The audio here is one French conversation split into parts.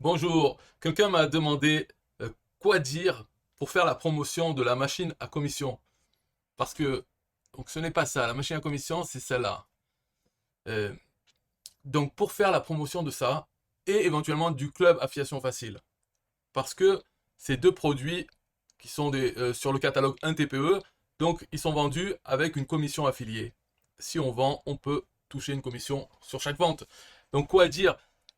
Bonjour, quelqu'un m'a demandé quoi dire pour faire la promotion de la machine à commission. Parce que donc ce n'est pas ça, la machine à commission, c'est celle-là. Euh, donc pour faire la promotion de ça, et éventuellement du club affiliation facile. Parce que ces deux produits qui sont sur le catalogue 1 TPE, donc ils sont vendus avec une commission affiliée. Si on vend, on peut toucher une commission sur chaque vente. Donc quoi dire?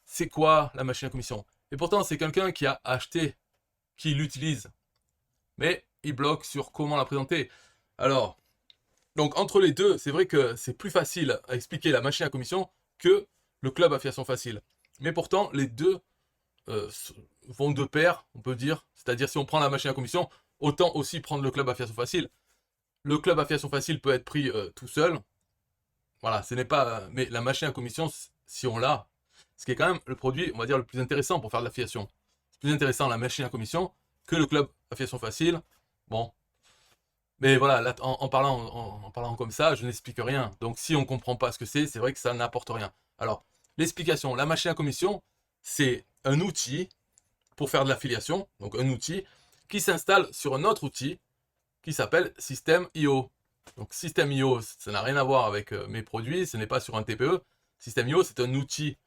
C'est quoi la machine à commission? Et pourtant, c'est quelqu'un qui a acheté, qui l'utilise, mais il bloque sur comment la présenter. Alors, donc entre les deux, c'est vrai que c'est plus facile à expliquer la machine à commission que le club affiliation facile. Mais pourtant, les deux euh, vont de pair, on peut dire. C'est-à-dire, si on prend la machine à commission, autant aussi prendre le club affiliation facile. Le club affiliation facile peut être pris tout seul. Voilà, ce n'est pas. Mais la machine à commission, si on l'a, ce qui est quand même le produit, on va dire, le plus intéressant pour faire de l'affiliation. C'est plus intéressant la machine à commission que le club affiliation facile. Bon. Mais voilà, là, en parlant comme ça, je n'explique rien. Donc si on ne comprend pas ce que c'est vrai que ça n'apporte rien. Alors, l'explication, la machine à commission, c'est un outil pour faire de l'affiliation, donc un outil qui s'installe sur un autre outil qui s'appelle System.io. Donc System.io, ça n'a rien à voir avec mes produits, ce n'est pas sur un TPE. System.io, c'est un outil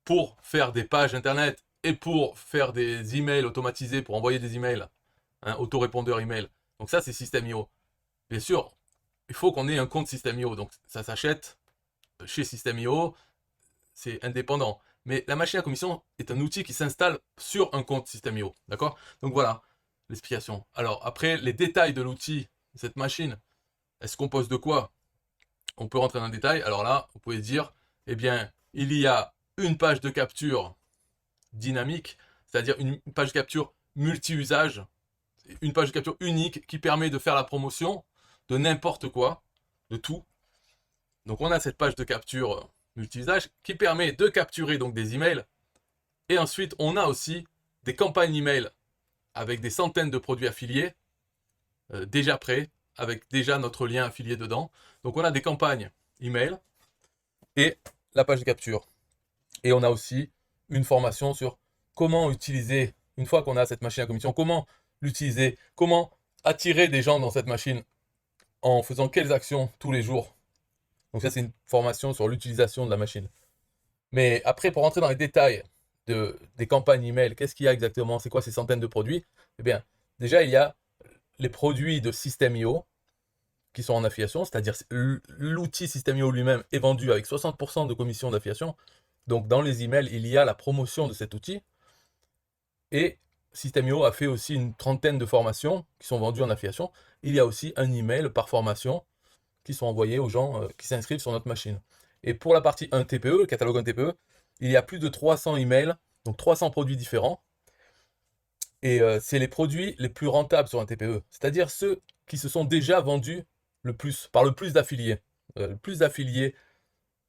pour faire des pages internet et pour faire des emails automatisés, pour envoyer des emails, hein, autorépondeur email. Donc ça, c'est System.io. Bien sûr, il faut qu'on ait un compte System.io, donc ça s'achète chez System.io, c'est indépendant. Mais la machine à commission est un outil qui s'installe sur un compte System.io, d'accord? Donc voilà l'explication. Alors après, les détails de l'outil, cette machine, elle se compose de quoi? On peut rentrer dans le détail. Alors là, vous pouvez dire, eh bien, il y a une page de capture dynamique, c'est-à-dire une page de capture multi-usage, une page de capture unique qui permet de faire la promotion de n'importe quoi, de tout. Donc on a cette page de capture multi-usage qui permet de capturer donc des emails. Et ensuite, on a aussi des campagnes email avec des centaines de produits affiliés déjà prêts, avec déjà notre lien affilié dedans. Donc on a des campagnes email et la page de capture. Et on a aussi une formation sur comment utiliser, une fois qu'on a cette machine à commission, comment l'utiliser, comment attirer des gens dans cette machine en faisant quelles actions tous les jours. Donc ça, c'est une formation sur l'utilisation de la machine. Mais après, pour rentrer dans les détails des campagnes email, qu'est-ce qu'il y a exactement? C'est quoi ces centaines de produits? Eh bien, déjà, il y a les produits de System.io qui sont en affiliation, c'est-à-dire l'outil System.io lui-même est vendu avec 60% de commission d'affiliation. Donc, dans les emails, il y a la promotion de cet outil. Et System.io a fait aussi une trentaine de formations qui sont vendues en affiliation. Il y a aussi un email par formation qui sont envoyés aux gens qui s'inscrivent sur notre machine. Et pour la partie 1 TPE, le catalogue 1 TPE, il y a plus de 300 emails, donc 300 produits différents. Et c'est les produits les plus rentables sur un TPE, c'est-à-dire ceux qui se sont déjà vendus le plus, par le plus d'affiliés. Le plus d'affiliés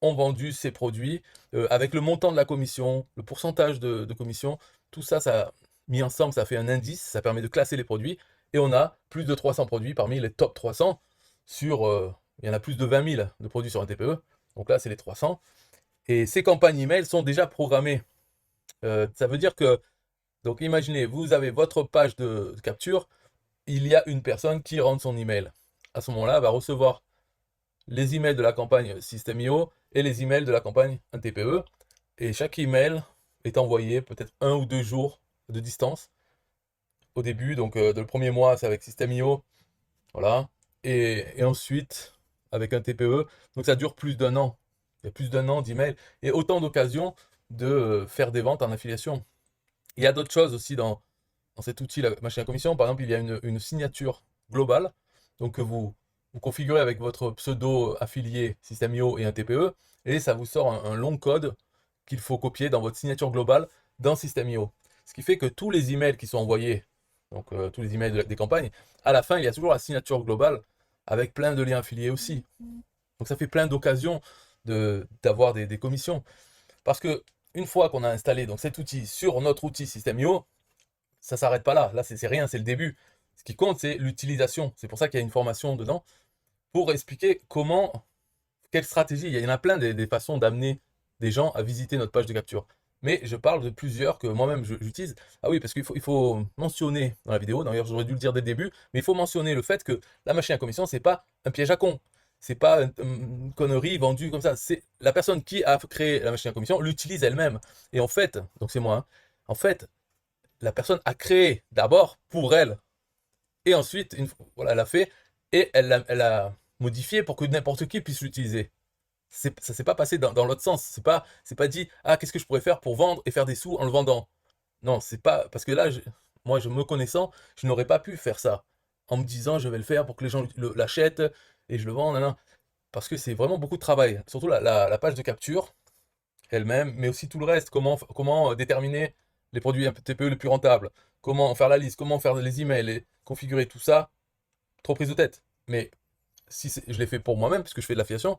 ont vendu ces produits avec le montant de la commission, le pourcentage de commission, tout ça, ça mis ensemble, ça fait un indice, ça permet de classer les produits. Et on a plus de 300 produits parmi les top 300 sur, il y en a plus de 20 000 de produits sur un TPE. Donc là, c'est les 300. Et ces campagnes email sont déjà programmées. Ça veut dire que, donc imaginez, vous avez votre page de capture, il y a une personne qui rentre son email. À ce moment-là, elle va recevoir les emails de la campagne System.io et les emails de la campagne 1 TPE. Et chaque email est envoyé peut-être 1 ou 2 jours de distance au début. Donc le premier mois, c'est avec System.io. Voilà. Et ensuite, avec un TPE. Donc ça dure plus d'un an. Il y a plus d'un an d'emails et autant d'occasions de faire des ventes en affiliation. Il y a d'autres choses aussi dans cet outil, la machine à commission. Par exemple, il y a une signature globale. Donc que vous configurez avec votre pseudo affilié System.io et un TPE. Et ça vous sort un long code qu'il faut copier dans votre signature globale dans System.io. Ce qui fait que tous les emails qui sont envoyés, donc tous les emails des campagnes, à la fin, il y a toujours la signature globale avec plein de liens affiliés aussi. Donc ça fait plein d'occasions d'avoir des commissions. Parce que une fois qu'on a installé donc, cet outil sur notre outil System.io, ça ne s'arrête pas là. Là, c'est rien, c'est le début. Ce qui compte, c'est l'utilisation. C'est pour ça qu'il y a une formation dedans pour expliquer comment, quelle stratégie. Il y en a plein des façons d'amener des gens à visiter notre page de capture. Mais je parle de plusieurs que moi-même j'utilise. Ah oui, parce qu'il faut mentionner dans la vidéo, d'ailleurs j'aurais dû le dire dès le début, mais il faut mentionner le fait que la machine à commission, c'est pas un piège à con. C'est pas une connerie vendue comme ça. C'est la personne qui a créé la machine à commission l'utilise elle-même. Et en fait, donc c'est moi, hein, en fait, la personne a créé d'abord pour elle. Et ensuite, voilà, elle a fait et elle a modifié pour que n'importe qui puisse l'utiliser. Ça s'est pas passé dans l'autre sens. C'est pas dit, ah, qu'est-ce que je pourrais faire pour vendre et faire des sous en le vendant. Non, c'est pas, parce que là, moi, je me connaissant, je n'aurais pas pu faire ça. En me disant, je vais le faire pour que les gens l'achètent et je le vends, nan. Parce que c'est vraiment beaucoup de travail. Surtout la page de capture elle-même, mais aussi tout le reste. Comment déterminer les produits un TPE les plus rentables. Comment faire la liste, comment faire les emails et configurer tout ça. Trop prise de tête. Mais si je l'ai fait pour moi-même, puisque je fais de l'affiliation,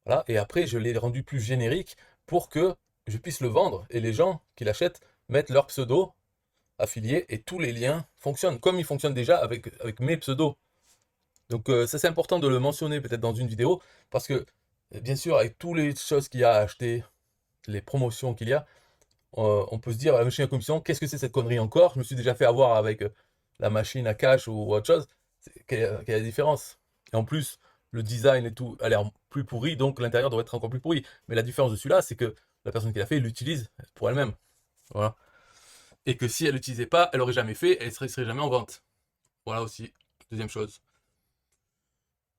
voilà, et après, je l'ai rendu plus générique pour que je puisse le vendre et les gens qui l'achètent mettent leur pseudo affilié et tous les liens fonctionnent comme ils fonctionnent déjà avec mes pseudos. Donc ça c'est important de le mentionner peut-être dans une vidéo parce que bien sûr avec toutes les choses qu'il y a à acheter, les promotions qu'il y a, on peut se dire la machine à commission, qu'est-ce que c'est cette connerie encore? Je me suis déjà fait avoir avec la machine à cash ou autre chose. Quelle est la différence? Et en plus, le design et tout a l'air plus pourri, donc l'intérieur doit être encore plus pourri. Mais la différence de celui-là, c'est que la personne qui l'a fait l'utilise pour elle-même. Voilà. Et que si elle l'utilisait pas, elle aurait jamais fait, elle serait jamais en vente. Voilà aussi, deuxième chose.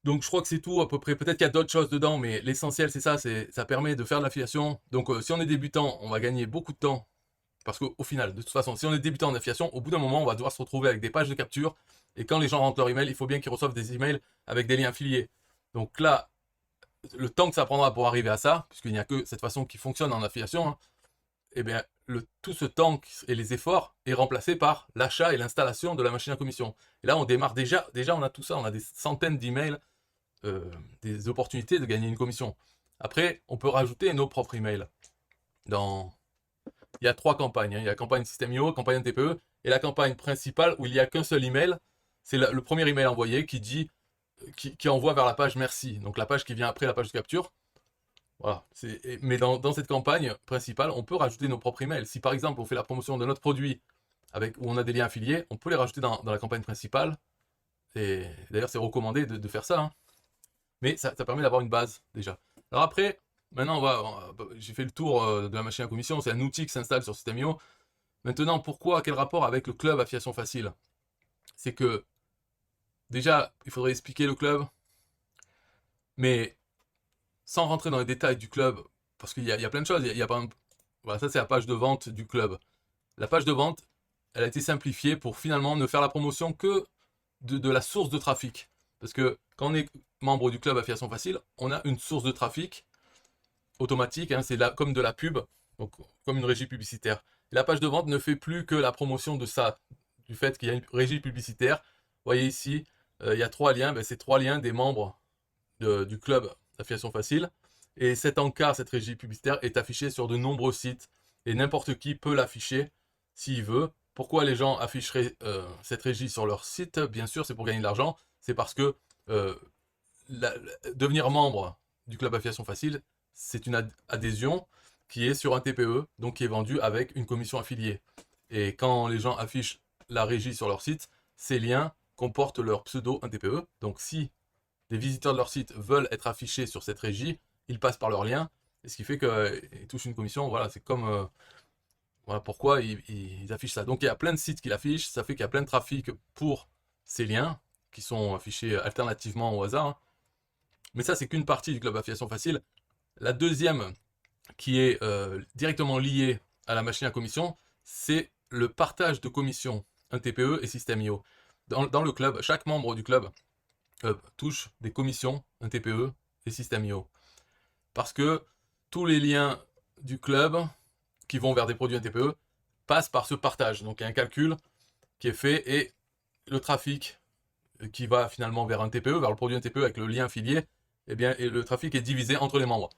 Donc je crois que c'est tout à peu près. Peut-être qu'il y a d'autres choses dedans, mais l'essentiel c'est ça, ça permet de faire de l'affiliation. Donc si on est débutant, on va gagner beaucoup de temps. Parce qu'au final, de toute façon, si on est débutant en affiliation, au bout d'un moment, on va devoir se retrouver avec des pages de capture. Et quand les gens rentrent leur email, il faut bien qu'ils reçoivent des emails avec des liens affiliés. Donc là, le temps que ça prendra pour arriver à ça, puisqu'il n'y a que cette façon qui fonctionne en affiliation, hein, eh bien, tout ce temps et les efforts est remplacé par l'achat et l'installation de la machine à commission. Et là, on démarre déjà on a tout ça, on a des centaines d'emails, des opportunités de gagner une commission. Après, on peut rajouter nos propres emails. Il y a 3 campagnes, hein. Il y a la campagne System.io, campagne TPE, et la campagne principale où il n'y a qu'un seul email. C'est le premier email envoyé qui envoie vers la page merci. Donc la page qui vient après la page de capture. Voilà. Mais dans cette campagne principale, on peut rajouter nos propres emails. Si par exemple on fait la promotion de notre produit où on a des liens affiliés, on peut les rajouter dans la campagne principale. Et d'ailleurs, c'est recommandé de faire ça, hein. Mais ça permet d'avoir une base déjà. Alors après, maintenant, j'ai fait le tour de la machine à commission. C'est un outil qui s'installe sur System.io. Maintenant, quel rapport avec le club Affiliation Facile? C'est que déjà, il faudrait expliquer le club, mais sans rentrer dans les détails du club, parce qu'il y a plein de choses. Il y a par exemple, voilà, ça c'est la page de vente du club. La page de vente, elle a été simplifiée pour finalement ne faire la promotion que de la source de trafic. Parce que quand on est membre du club Affiliation Facile, on a une source de trafic automatique, hein, c'est comme de la pub, donc comme une régie publicitaire. Et la page de vente ne fait plus que la promotion de ça, du fait qu'il y a une régie publicitaire. Vous voyez ici, il y a 3 liens, c'est 3 liens des membres du club Affiliation Facile. Et cet encart, cette régie publicitaire, est affichée sur de nombreux sites. Et n'importe qui peut l'afficher s'il veut. Pourquoi les gens afficheraient cette régie sur leur site? Bien sûr, c'est pour gagner de l'argent. C'est parce que euh, devenir membre du club Affiliation Facile, c'est une adhésion qui est sur un TPE, donc qui est vendu avec une commission affiliée. Et quand les gens affichent la régie sur leur site, ces liens comportent leur pseudo un TPE. Donc si des visiteurs de leur site veulent être affichés sur cette régie, ils passent par leur lien, et ce qui fait qu'ils touchent une commission. Voilà, c'est comme voilà pourquoi ils affichent ça. Donc il y a plein de sites qui l'affichent, ça fait qu'il y a plein de trafic pour ces liens qui sont affichés alternativement au hasard, hein. Mais ça, c'est qu'une partie du club Affiliation Facile. La deuxième, qui est directement liée à la machine à commission, c'est le partage de commissions, un TPE et System.io. Dans le club, chaque membre du club touche des commissions, un TPE et System.io. Parce que tous les liens du club qui vont vers des produits un TPE passent par ce partage. Donc il y a un calcul qui est fait et le trafic qui va finalement vers un TPE, vers le produit un TPE avec le lien affilié, eh bien, et le trafic est divisé entre les membres.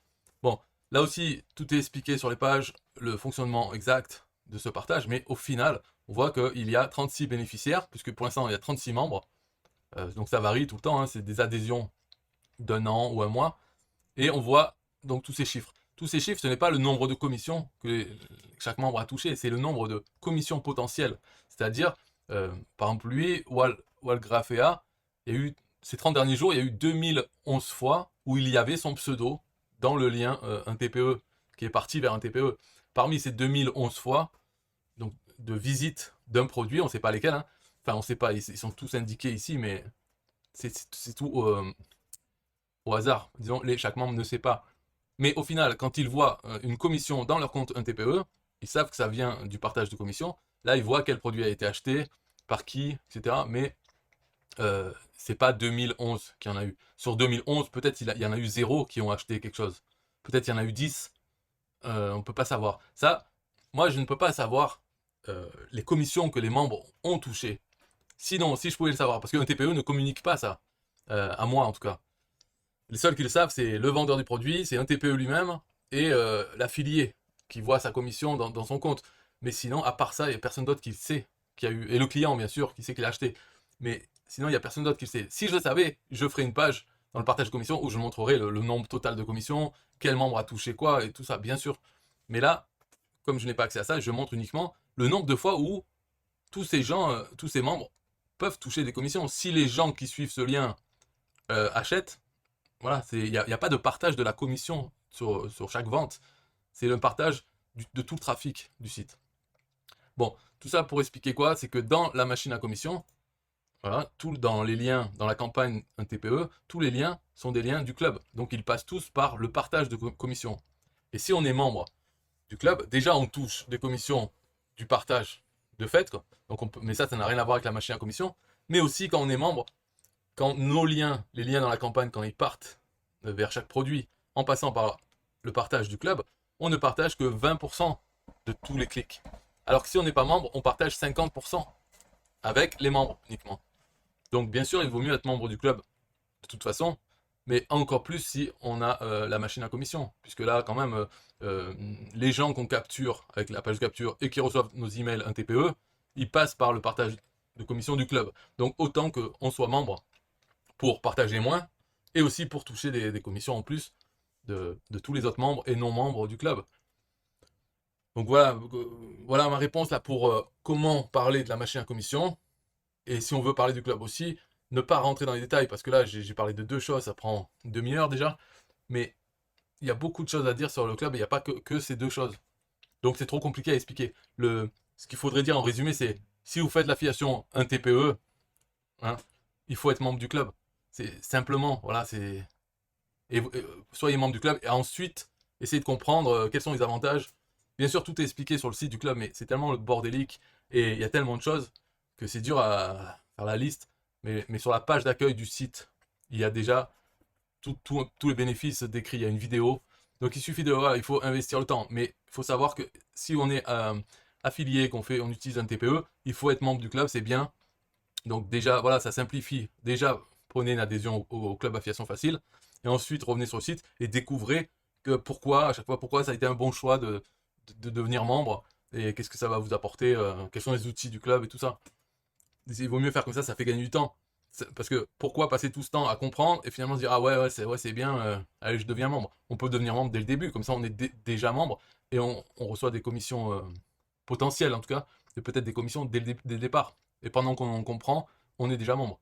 Bon, là aussi, tout est expliqué sur les pages, le fonctionnement exact de ce partage, mais au final, on voit qu'il y a 36 bénéficiaires, puisque pour l'instant, il y a 36 membres. Donc ça varie tout le temps, hein, c'est des adhésions d'un an ou un mois. Et on voit donc tous ces chiffres. tous ces chiffres, ce n'est pas le nombre de commissions que chaque membre a touché, c'est le nombre de commissions potentielles. C'est-à-dire, par exemple, lui, Walgrafea, il y a eu, ces 30 derniers jours, il y a eu 2011 fois où il y avait son pseudo dans le lien un TPE, qui est parti vers un TPE. Parmi ces 2011 fois, donc de visite d'un produit, on ne sait pas lesquels, hein. Enfin on ne sait pas, ils sont tous indiqués ici, mais c'est tout au hasard. Disons, chaque membre ne sait pas. Mais au final, quand ils voient une commission dans leur compte un TPE, ils savent que ça vient du partage de commission. Là, ils voient quel produit a été acheté, par qui, etc. Mais c'est pas 2011 qu'il y en a eu. Sur 2011, peut-être il y en a eu 0 qui ont acheté quelque chose. Peut-être il y en a eu 10. On ne peut pas savoir. Ça, moi, je ne peux pas savoir les commissions que les membres ont touchées. Sinon, si je pouvais le savoir, parce qu'un TPE ne communique pas ça, à moi en tout cas. Les seuls qui le savent, c'est le vendeur du produit, c'est un TPE lui-même, et l'affilié qui voit sa commission dans son compte. Mais sinon, à part ça, il n'y a personne d'autre qui le sait qu'il y a eu. Et le client, bien sûr, qui sait qu'il a acheté. Mais sinon, il n'y a personne d'autre qui le sait. Si je le savais, je ferais une page dans le partage de commission où je montrerai le nombre total de commissions, quel membre a touché quoi, et tout ça, bien sûr. Mais là, comme je n'ai pas accès à ça, je montre uniquement le nombre de fois où tous ces gens, tous ces membres peuvent toucher des commissions. Si les gens qui suivent ce lien achètent, voilà, il n'y a pas de partage de la commission sur chaque vente. C'est le partage de tout le trafic du site. Bon, tout ça pour expliquer quoi? C'est que dans la machine à commission, voilà, dans les liens, dans la campagne un TPE, tous les liens sont des liens du club. Donc ils passent tous par le partage de commission. Et si on est membre du club, déjà on touche des commissions du partage de fait, quoi. Donc mais ça n'a rien à voir avec la machine à commission. Mais aussi quand on est membre, quand nos liens, les liens dans la campagne, quand ils partent vers chaque produit, en passant par le partage du club, on ne partage que 20% de tous les clics. Alors que si on n'est pas membre, on partage 50% avec les membres uniquement. Donc bien sûr, il vaut mieux être membre du club de toute façon, mais encore plus si on a la machine à commission, puisque là, quand même, les gens qu'on capture avec la page de capture et qui reçoivent nos emails un TPE, ils passent par le partage de commission du club. Donc autant qu'on soit membre pour partager moins, et aussi pour toucher des commissions en plus de tous les autres membres et non membres du club. Donc voilà ma réponse là pour comment parler de la machine à commission. Et si on veut parler du club aussi, ne pas rentrer dans les détails, parce que là j'ai parlé de deux choses, ça prend une demi-heure déjà, mais il y a beaucoup de choses à dire sur le club et il n'y a pas que ces deux choses. Donc c'est trop compliqué à expliquer. Ce qu'il faudrait dire en résumé, c'est si vous faites l'affiliation un TPE, hein, il faut être membre du club. C'est simplement, voilà, soyez membre du club et ensuite essayez de comprendre quels sont les avantages. Bien sûr, tout est expliqué sur le site du club, mais c'est tellement le bordélique et il y a tellement de choses que c'est dur à faire la liste. Mais sur la page d'accueil du site, il y a déjà tous les bénéfices décrits. Il y a une vidéo. Donc il suffit voilà, il faut investir le temps. Mais il faut savoir que si on est affilié, on utilise un TPE, il faut être membre du club, c'est bien. Donc déjà, voilà, ça simplifie. Déjà, prenez une adhésion au club affiliation facile. Et ensuite, revenez sur le site et découvrez que à chaque fois, pourquoi ça a été un bon choix de devenir membre et qu'est-ce que ça va vous apporter, quels sont les outils du club et tout ça. Il vaut mieux faire comme ça fait gagner du temps. Parce que pourquoi passer tout ce temps à comprendre et finalement se dire ah ouais c'est bien, allez je deviens membre. On peut devenir membre dès le début, comme ça on est déjà membre et on reçoit des commissions potentielles en tout cas, et peut-être des commissions dès le départ. Et pendant qu'on comprend, on est déjà membre.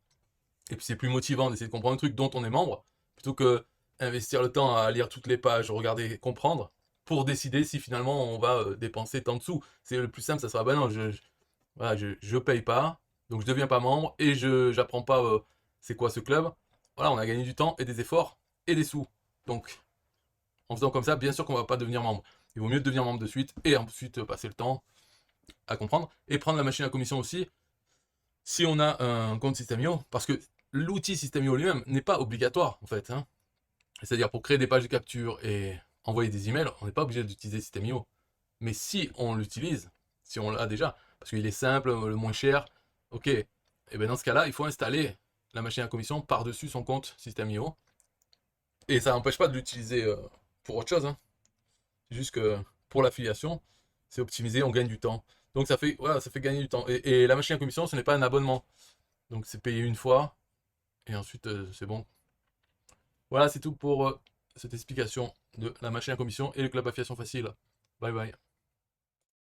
Et puis c'est plus motivant d'essayer de comprendre un truc dont on est membre, plutôt que investir le temps à lire toutes les pages, regarder, comprendre, pour décider si finalement on va dépenser tant de sous. C'est le plus simple, ça sera, bah non, voilà, je paye pas, donc je deviens pas membre, et j'apprends pas c'est quoi ce club. Voilà, on a gagné du temps, et des efforts, et des sous. Donc, en faisant comme ça, bien sûr qu'on va pas devenir membre. Il vaut mieux devenir membre de suite, et ensuite passer le temps à comprendre, et prendre la machine à commission aussi, si on a un compte System.io, parce que l'outil System.io lui-même n'est pas obligatoire en fait, hein. C'est-à-dire pour créer des pages de capture et envoyer des emails, on n'est pas obligé d'utiliser System.io. Mais si on l'utilise, si on l'a déjà, parce qu'il est simple, le moins cher, ok, et bien dans ce cas-là, il faut installer la machine à commission par-dessus son compte System.io. Et ça n'empêche pas de l'utiliser pour autre chose, hein. C'est juste que pour l'affiliation, c'est optimisé, on gagne du temps. Donc voilà, ça fait gagner du temps. Et la machine à commission, ce n'est pas un abonnement. Donc c'est payé une fois, et ensuite c'est bon. Voilà, c'est tout pour cette explication. de la machine à commission et le club affiliation facile. Bye bye.